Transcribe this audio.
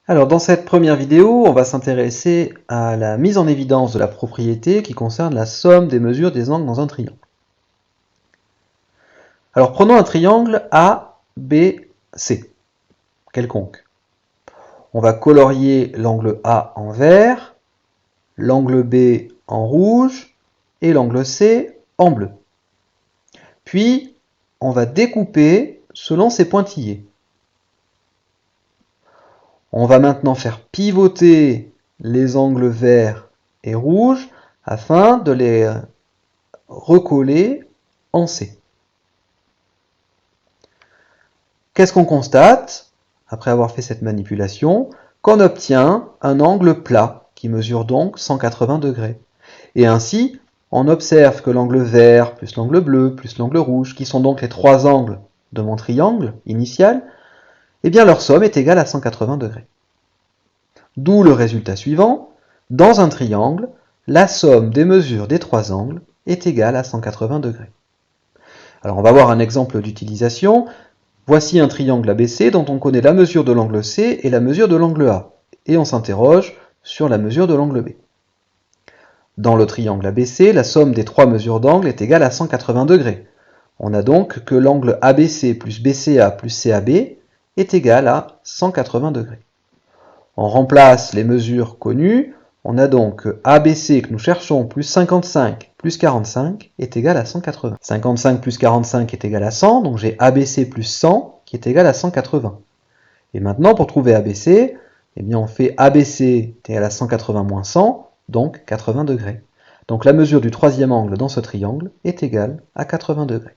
Alors dans cette première vidéo, on va s'intéresser à la mise en évidence de la propriété qui concerne la somme des mesures des angles dans un triangle. Alors prenons un triangle ABC, quelconque. On va colorier l'angle A en vert, l'angle B en rouge et l'angle C en bleu. Puis, on va découper selon ces pointillés. On va maintenant faire pivoter les angles verts et rouges afin de les recoller en C. Qu'est-ce qu'on constate, après avoir fait cette manipulation? Qu'on obtient un angle plat, qui mesure donc 180 degrés. Et ainsi, on observe que l'angle vert, plus l'angle bleu, plus l'angle rouge, qui sont donc les trois angles de mon triangle initial, eh bien leur somme est égale à 180 degrés. D'où le résultat suivant, dans un triangle, la somme des mesures des trois angles est égale à 180 degrés. Alors on va voir un exemple d'utilisation. Voici un triangle ABC dont on connaît la mesure de l'angle C et la mesure de l'angle A. Et on s'interroge sur la mesure de l'angle B. Dans le triangle ABC, la somme des trois mesures d'angle est égale à 180 degrés. On a donc que l'angle ABC plus BCA plus CAB est égal à 180 degrés. On remplace les mesures connues, on a donc ABC que nous cherchons plus 55 plus 45 est égal à 180. 55 plus 45 est égal à 100, donc j'ai ABC plus 100 qui est égal à 180. Et maintenant, pour trouver ABC, eh bien on fait ABC est égal à 180 moins 100, donc 80 degrés. Donc la mesure du troisième angle dans ce triangle est égale à 80 degrés.